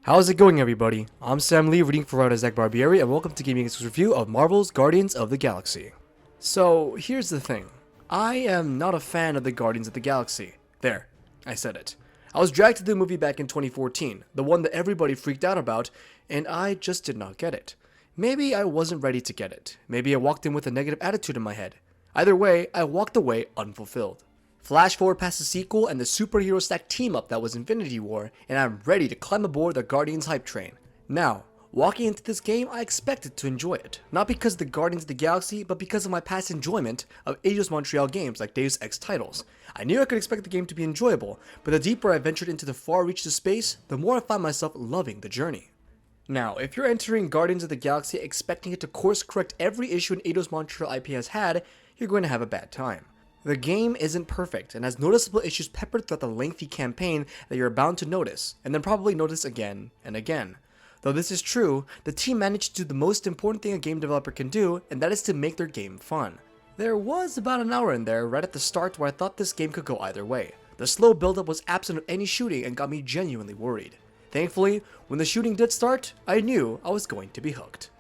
How's it going, everybody? I'm Sam Lee, reading for writer Barbieri, and welcome to Gaming Geek's review of Marvel's Guardians of the Galaxy. So, here's the thing. I am not a fan of the Guardians of the Galaxy. There, I said it. I was dragged to the movie back in 2014, the one that everybody freaked out about, and I just did not get it. Maybe I wasn't ready to get it. Maybe I walked in with a negative attitude in my head. Either way, I walked away unfulfilled. Flash forward past the sequel and the superhero stack team up that was Infinity War, and I'm ready to climb aboard the Guardians hype train. Now, walking into this game, I expected to enjoy it. Not because of the Guardians of the Galaxy, but because of my past enjoyment of eidos Montreal games like Deus Ex titles. I knew I could expect the game to be enjoyable, but the deeper I ventured into the far reaches of space, the more I found myself loving the journey. Now, if you're entering Guardians of the Galaxy expecting it to course correct every issue an eidos Montreal IP has had, you're going to have a bad time. The game isn't perfect and has noticeable issues peppered throughout the lengthy campaign that you're bound to notice, and then probably notice again and again. Though this is true, the team managed to do the most important thing a game developer can do, and that is to make their game fun. There was about an hour in there right at the start where I thought this game could go either way. The slow build-up was absent of any shooting and got me genuinely worried. Thankfully, when the shooting did start, I knew I was going to be hooked.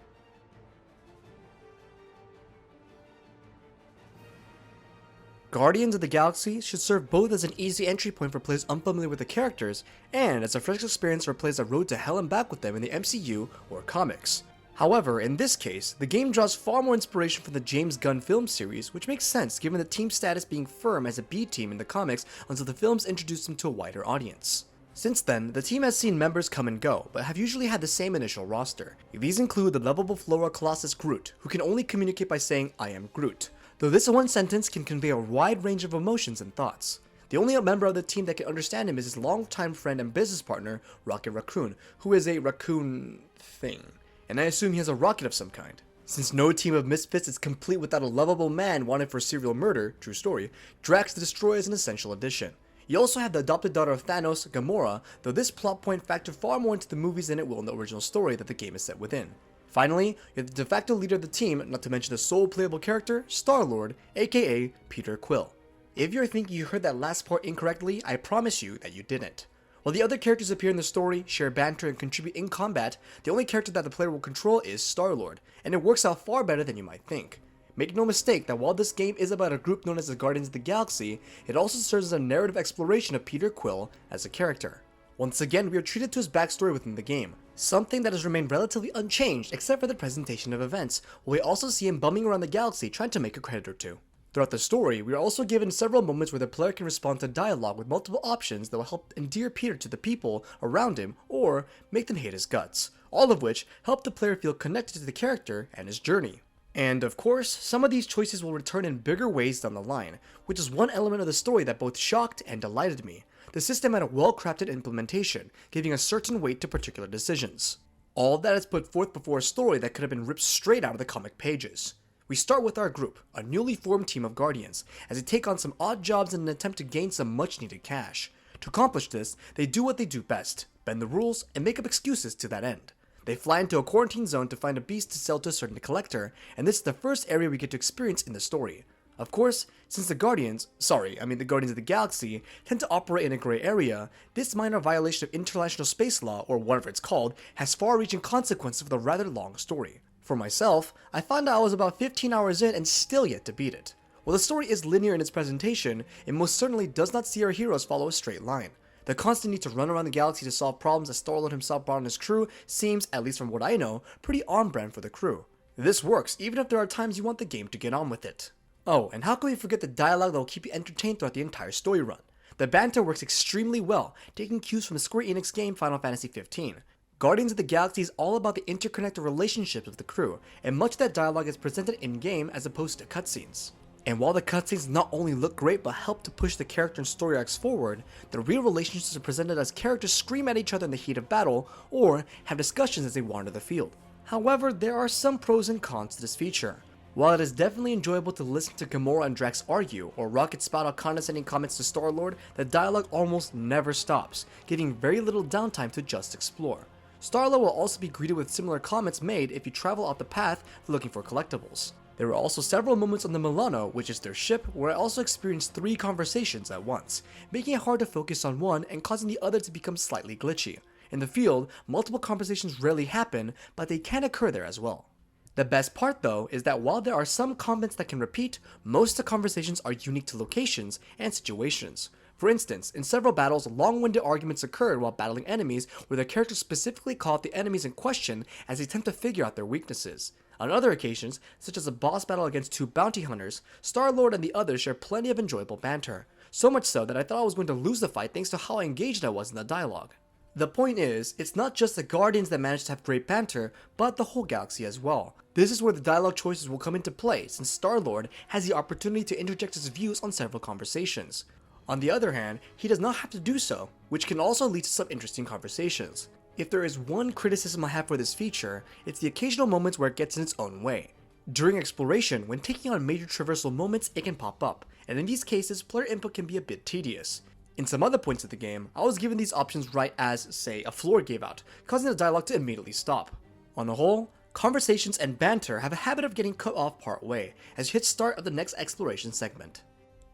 Guardians of the Galaxy should serve both as an easy entry point for players unfamiliar with the characters, and as a fresh experience for players that rode to hell and back with them in the MCU or comics. However, in this case, the game draws far more inspiration from the James Gunn film series, which makes sense given the team's status being firm as a B team in the comics until the films introduced them to a wider audience. Since then, the team has seen members come and go, but have usually had the same initial roster. These include the lovable Flora Colossus Groot, who can only communicate by saying, "I am Groot," though this one sentence can convey a wide range of emotions and thoughts. The only member of the team that can understand him is his longtime friend and business partner, Rocket Raccoon, who is a raccoon thing, and I assume he has a rocket of some kind. Since no team of misfits is complete without a lovable man wanted for serial murder, true story, Drax the Destroyer is an essential addition. You also have the adopted daughter of Thanos, Gamora, though this plot point factored far more into the movies than it will in the original story that the game is set within. Finally, you have the de facto leader of the team, not to mention the sole playable character, Star-Lord, aka Peter Quill. If you're thinking you heard that last part incorrectly, I promise you that you didn't. While the other characters appear in the story, share banter, and contribute in combat, the only character that the player will control is Star-Lord, and it works out far better than you might think. Make no mistake that while this game is about a group known as the Guardians of the Galaxy, it also serves as a narrative exploration of Peter Quill as a character. Once again, we are treated to his backstory within the game, something that has remained relatively unchanged except for the presentation of events, while we also see him bumming around the galaxy trying to make a credit or two. Throughout the story, we are also given several moments where the player can respond to dialogue with multiple options that will help endear Peter to the people around him or make them hate his guts, all of which help the player feel connected to the character and his journey. And of course, some of these choices will return in bigger ways down the line, which is one element of the story that both shocked and delighted me. The system had a well-crafted implementation, giving a certain weight to particular decisions. All of that is put forth before a story that could have been ripped straight out of the comic pages. We start with our group, a newly formed team of Guardians, as they take on some odd jobs in an attempt to gain some much-needed cash. To accomplish this, they do what they do best, bend the rules, and make up excuses to that end. They fly into a quarantine zone to find a beast to sell to a certain collector, and this is the first area we get to experience in the story. Of course, since the Guardians of the Galaxy tend to operate in a gray area, this minor violation of international space law, or whatever it's called, has far-reaching consequences for the rather long story. For myself, I found out I was about 15 hours in and still yet to beat it. While the story is linear in its presentation, it most certainly does not see our heroes follow a straight line. The constant need to run around the galaxy to solve problems that Star-Lord himself brought on his crew seems, at least from what I know, pretty on-brand for the crew. This works even if there are times you want the game to get on with it. Oh, and how can we forget the dialogue that will keep you entertained throughout the entire story run? The banter works extremely well, taking cues from the Square Enix game Final Fantasy XV. Guardians of the Galaxy is all about the interconnected relationships of the crew, and much of that dialogue is presented in-game as opposed to cutscenes. And while the cutscenes not only look great but help to push the character and story arcs forward, the real relationships are presented as characters scream at each other in the heat of battle, or have discussions as they wander the field. However, there are some pros and cons to this feature. While it is definitely enjoyable to listen to Gamora and Drax argue, or Rocket spout out condescending comments to Star-Lord, the dialogue almost never stops, giving very little downtime to just explore. Star-Lord will also be greeted with similar comments made if you travel off the path looking for collectibles. There were also several moments on the Milano, which is their ship, where I also experienced 3 conversations at once, making it hard to focus on one and causing the other to become slightly glitchy. In the field, multiple conversations rarely happen, but they can occur there as well. The best part though is that while there are some comments that can repeat, most of the conversations are unique to locations and situations. For instance, in several battles, long-winded arguments occurred while battling enemies where the characters specifically call out the enemies in question as they attempt to figure out their weaknesses. On other occasions, such as a boss battle against 2 bounty hunters, Star-Lord and the others share plenty of enjoyable banter. So much so that I thought I was going to lose the fight thanks to how engaged I was in the dialogue. The point is, it's not just the Guardians that manage to have great banter, but the whole galaxy as well. This is where the dialogue choices will come into play, since Star-Lord has the opportunity to interject his views on several conversations. On the other hand, he does not have to do so, which can also lead to some interesting conversations. If there is one criticism I have for this feature, it's the occasional moments where it gets in its own way. During exploration, when taking on major traversal moments, it can pop up, and in these cases, player input can be a bit tedious. In some other points of the game, I was given these options right as, say, a floor gave out, causing the dialogue to immediately stop. On the whole, conversations and banter have a habit of getting cut off part way, as you hit start of the next exploration segment.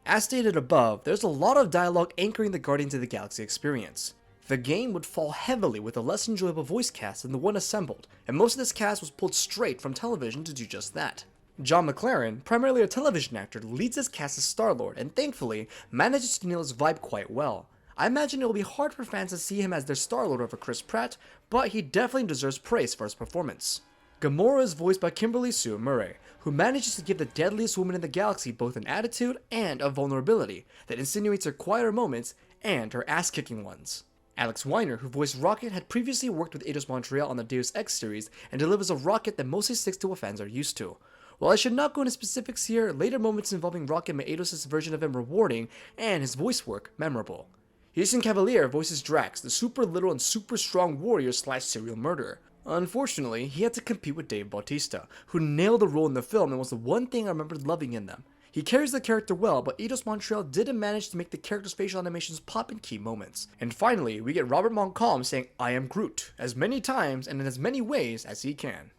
As stated above, there's a lot of dialogue anchoring the Guardians of the Galaxy experience. The game would fall heavily with a less enjoyable voice cast than the one assembled, and most of this cast was pulled straight from television to do just that. John McLaren, primarily a television actor, leads his cast as Star-Lord and thankfully manages to nail his vibe quite well. I imagine it will be hard for fans to see him as their Star-Lord over Chris Pratt, but he definitely deserves praise for his performance. Gamora is voiced by Kimberly Sue Murray, who manages to give the deadliest woman in the galaxy both an attitude and a vulnerability that insinuates her quieter moments and her ass-kicking ones. Alex Weiner, who voiced Rocket, had previously worked with Eidos Montreal on the Deus Ex series and delivers a Rocket that mostly sticks to what fans are used to. While I should not go into specifics here, later moments involving Rocket make Eidos' version of him rewarding and his voice work memorable. Jason Cavalier voices Drax, the super little and super strong warrior / serial murderer. Unfortunately, he had to compete with Dave Bautista, who nailed the role in the film and was the one thing I remembered loving in them. He carries the character well, but Eidos Montreal didn't manage to make the character's facial animations pop in key moments. And finally, we get Robert Montcalm saying "I am Groot" as many times and in as many ways as he can.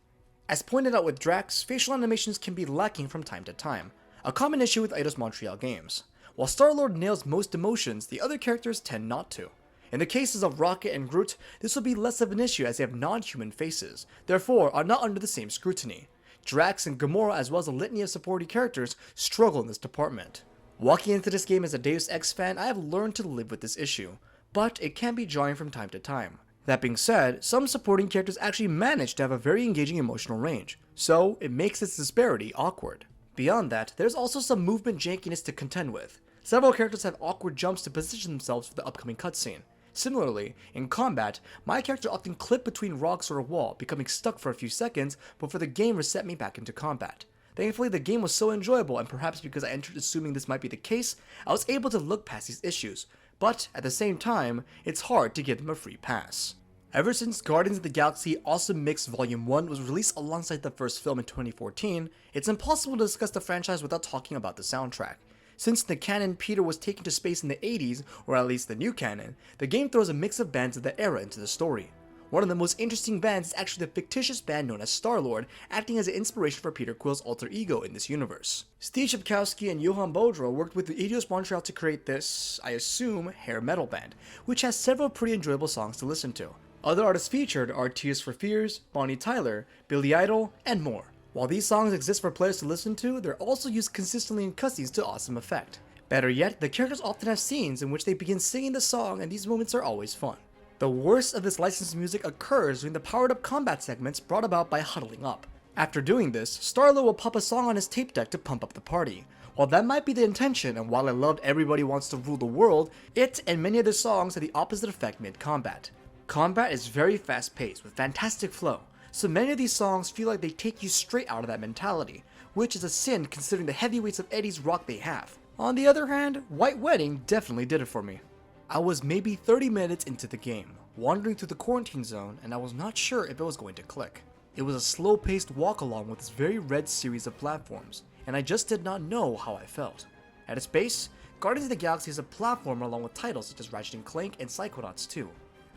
As pointed out with Drax, facial animations can be lacking from time to time, a common issue with Eidos Montreal games. While Star-Lord nails most emotions, the other characters tend not to. In the cases of Rocket and Groot, this will be less of an issue as they have non-human faces, therefore are not under the same scrutiny. Drax and Gamora, as well as a litany of supporting characters, struggle in this department. Walking into this game as a Deus Ex fan, I have learned to live with this issue, but it can be jarring from time to time. That being said, some supporting characters actually manage to have a very engaging emotional range, so it makes this disparity awkward. Beyond that, there's also some movement jankiness to contend with. Several characters have awkward jumps to position themselves for the upcoming cutscene. Similarly, in combat, my character often clipped between rocks or a wall, becoming stuck for a few seconds before the game reset me back into combat. Thankfully, the game was so enjoyable, and perhaps because I entered assuming this might be the case, I was able to look past these issues, but at the same time, it's hard to give them a free pass. Ever since Guardians of the Galaxy Awesome Mix Volume 1 was released alongside the first film in 2014, it's impossible to discuss the franchise without talking about the soundtrack. Since the canon Peter was taken to space in the 80s, or at least the new canon, the game throws a mix of bands of the era into the story. One of the most interesting bands is actually the fictitious band known as Star-Lord, acting as an inspiration for Peter Quill's alter ego in this universe. Steve Shevchenko and Johan Bodro worked with the Eidos Montreal to create this, I assume, hair metal band, which has several pretty enjoyable songs to listen to. Other artists featured are Tears for Fears, Bonnie Tyler, Billy Idol, and more. While these songs exist for players to listen to, they're also used consistently in cutscenes to awesome effect. Better yet, the characters often have scenes in which they begin singing the song, and these moments are always fun. The worst of this licensed music occurs during the powered up combat segments brought about by huddling up. After doing this, Star-Lord will pop a song on his tape deck to pump up the party. While that might be the intention, and while I loved Everybody Wants to Rule the World, it and many other songs had the opposite effect mid-combat. Combat is very fast-paced with fantastic flow, so many of these songs feel like they take you straight out of that mentality, which is a sin considering the heavyweights of Eddie's rock they have. On the other hand, White Wedding definitely did it for me. I was maybe 30 minutes into the game, wandering through the quarantine zone, and I was not sure if it was going to click. It was a slow-paced walk-along with this very red series of platforms, and I just did not know how I felt. At its base, Guardians of the Galaxy is a platformer along with titles such as Ratchet & Clank and Psychonauts 2.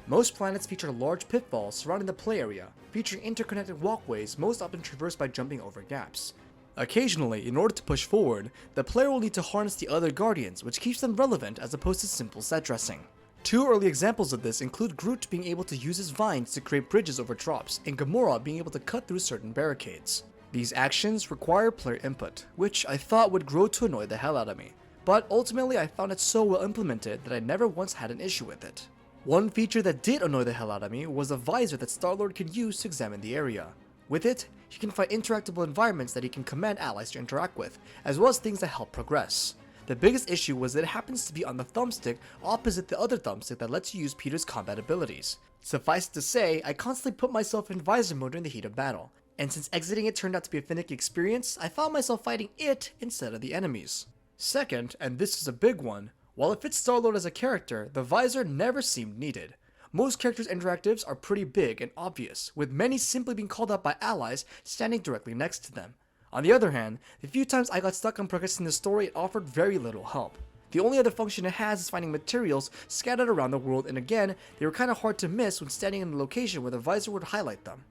Most planets feature large pitfalls surrounding the play area, featuring interconnected walkways most often traversed by jumping over gaps. Occasionally, in order to push forward, the player will need to harness the other Guardians, which keeps them relevant as opposed to simple set dressing. Two early examples of this include Groot being able to use his vines to create bridges over drops, and Gamora being able to cut through certain barricades. These actions require player input, which I thought would grow to annoy the hell out of me, but ultimately I found it so well implemented that I never once had an issue with it. One feature that did annoy the hell out of me was a visor that Star-Lord could use to examine the area. With it, he can find interactable environments that he can command allies to interact with, as well as things that help progress. The biggest issue was that it happens to be on the thumbstick opposite the other thumbstick that lets you use Peter's combat abilities. Suffice it to say, I constantly put myself in visor mode in the heat of battle, and since exiting it turned out to be a finicky experience, I found myself fighting it instead of the enemies. Second, and this is a big one, while it fits Star-Lord as a character, the visor never seemed needed. Most characters' interactives are pretty big and obvious, with many simply being called out by allies standing directly next to them. On the other hand, the few times I got stuck on progressing the story, it offered very little help. The only other function it has is finding materials scattered around the world, and again, they were kinda hard to miss when standing in the location where the visor would highlight them.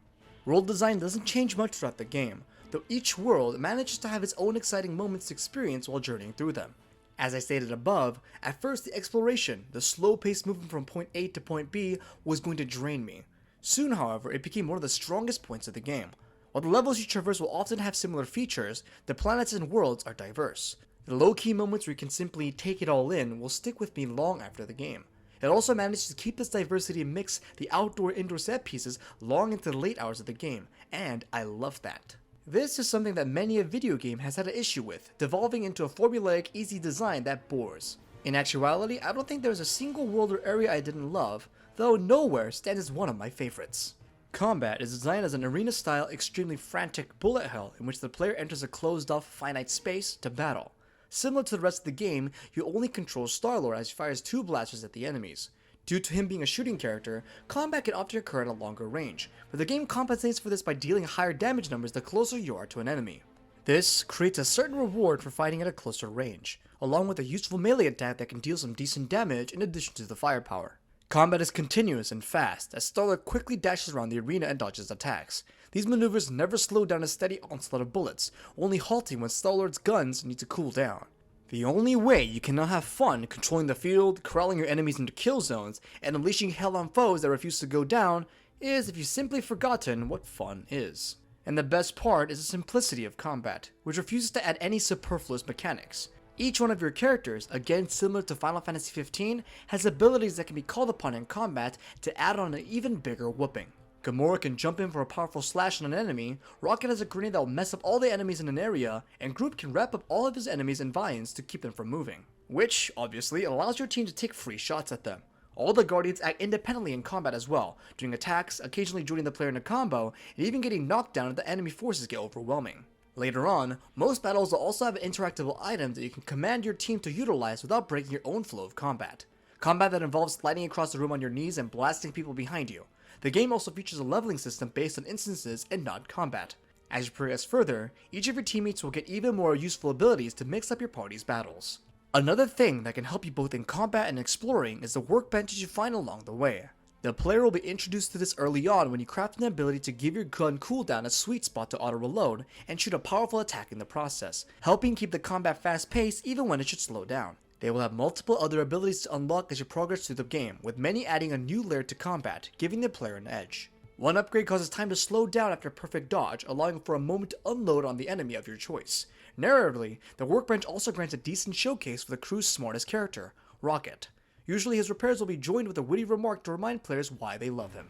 World design doesn't change much throughout the game, though each world manages to have its own exciting moments to experience while journeying through them. As I stated above, at first the exploration, the slow-paced movement from point A to point B, was going to drain me. Soon, however, it became one of the strongest points of the game. While the levels you traverse will often have similar features, the planets and worlds are diverse. The low-key moments where you can simply take it all in will stick with me long after the game. It also manages to keep this diversity and mix the outdoor-indoor set pieces long into the late hours of the game, and I love that. This is something that many a video game has had an issue with, devolving into a formulaic, easy design that bores. In actuality, I don't think there was a single world or area I didn't love, though Nowhere stands as one of my favorites. Combat is designed as an arena-style, extremely frantic bullet hell in which the player enters a closed-off, finite space to battle. Similar to the rest of the game, you only control Star-Lord as he fires 2 blasters at the enemies. Due to him being a shooting character, combat can often occur at a longer range, but the game compensates for this by dealing higher damage numbers the closer you are to an enemy. This creates a certain reward for fighting at a closer range, along with a useful melee attack that can deal some decent damage in addition to the firepower. Combat is continuous and fast, as Star-Lord quickly dashes around the arena and dodges attacks. These maneuvers never slow down a steady onslaught of bullets, only halting when Star-Lord's guns need to cool down. The only way you cannot have fun controlling the field, corralling your enemies into kill zones, and unleashing hell on foes that refuse to go down is if you've simply forgotten what fun is. And the best part is the simplicity of combat, which refuses to add any superfluous mechanics. Each one of your characters, again similar to Final Fantasy XV, has abilities that can be called upon in combat to add on an even bigger whooping. Gamora can jump in for a powerful slash on an enemy, Rocket has a grenade that will mess up all the enemies in an area, and Groot can wrap up all of his enemies in vines to keep them from moving. Which, obviously, allows your team to take free shots at them. All the Guardians act independently in combat as well, doing attacks, occasionally joining the player in a combo, and even getting knocked down if the enemy forces get overwhelming. Later on, most battles will also have interactable items that you can command your team to utilize without breaking your own flow of combat. Combat that involves sliding across the room on your knees and blasting people behind you. The game also features a leveling system based on instances and not combat. As you progress further, each of your teammates will get even more useful abilities to mix up your party's battles. Another thing that can help you both in combat and exploring is the workbenches you find along the way. The player will be introduced to this early on when you craft an ability to give your gun cooldown a sweet spot to auto-reload and shoot a powerful attack in the process, helping keep the combat fast-paced even when it should slow down. They will have multiple other abilities to unlock as you progress through the game, with many adding a new layer to combat, giving the player an edge. One upgrade causes time to slow down after a perfect dodge, allowing for a moment to unload on the enemy of your choice. Narratively, the workbench also grants a decent showcase for the crew's smartest character, Rocket. Usually his repairs will be joined with a witty remark to remind players why they love him.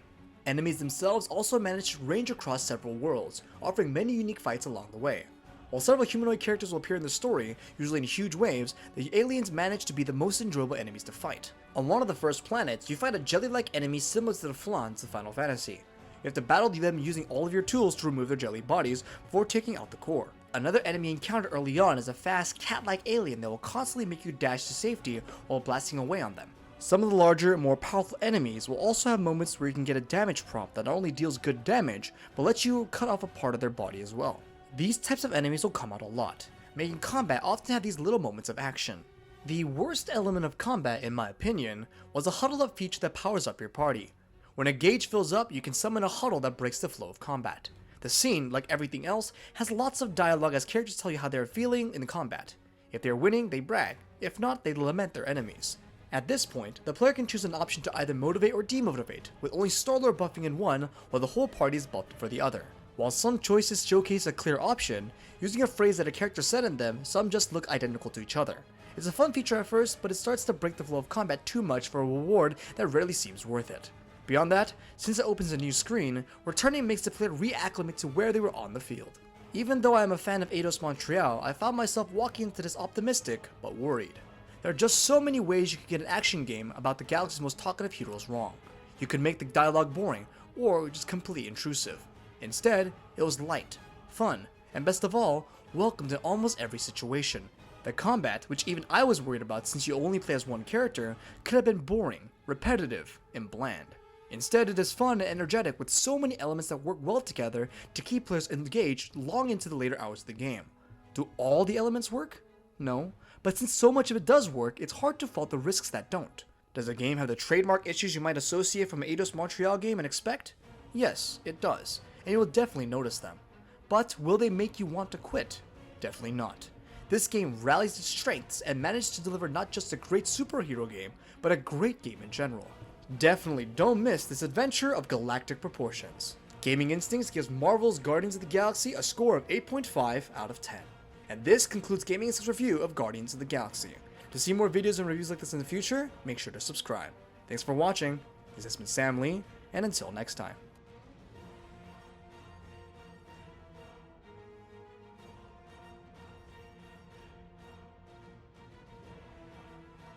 Enemies themselves also manage to range across several worlds, offering many unique fights along the way. While several humanoid characters will appear in the story, usually in huge waves, the aliens manage to be the most enjoyable enemies to fight. On one of the first planets, you fight a jelly-like enemy similar to the Flans of Final Fantasy. You have to battle them using all of your tools to remove their jelly bodies before taking out the core. Another enemy encountered early on is a fast cat-like alien that will constantly make you dash to safety while blasting away on them. Some of the larger, more powerful enemies will also have moments where you can get a damage prompt that not only deals good damage, but lets you cut off a part of their body as well. These types of enemies will come out a lot, making combat often have these little moments of action. The worst element of combat, in my opinion, was a huddle up feature that powers up your party. When a gauge fills up, you can summon a huddle that breaks the flow of combat. The scene, like everything else, has lots of dialogue as characters tell you how they are feeling in the combat. If they are winning, they brag. If not, they lament their enemies. At this point, the player can choose an option to either motivate or demotivate, with only Star-Lord buffing in one while the whole party is buffed for the other. While some choices showcase a clear option, using a phrase that a character said in them, some just look identical to each other. It's a fun feature at first, but it starts to break the flow of combat too much for a reward that rarely seems worth it. Beyond that, since it opens a new screen, returning makes the player reacclimate to where they were on the field. Even though I am a fan of Eidos Montreal, I found myself walking into this optimistic, but worried. There are just so many ways you could get an action game about the galaxy's most talkative heroes wrong. You could make the dialogue boring, or just completely intrusive. Instead, it was light, fun, and best of all, welcomed in almost every situation. The combat, which even I was worried about since you only play as one character, could have been boring, repetitive, and bland. Instead, it is fun and energetic with so many elements that work well together to keep players engaged long into the later hours of the game. Do all the elements work? No, but since so much of it does work, it's hard to fault the risks that don't. Does a game have the trademark issues you might associate from an Eidos Montreal game and expect? Yes, it does, and you will definitely notice them. But will they make you want to quit? Definitely not. This game rallies its strengths and managed to deliver not just a great superhero game, but a great game in general. Definitely don't miss this adventure of galactic proportions. Gaming Instincts gives Marvel's Guardians of the Galaxy a score of 8.5 out of 10. And this concludes Gaming Instincts' review of Guardians of the Galaxy. To see more videos and reviews like this in the future, make sure to subscribe. Thanks for watching, this has been Sam Lee, and until next time.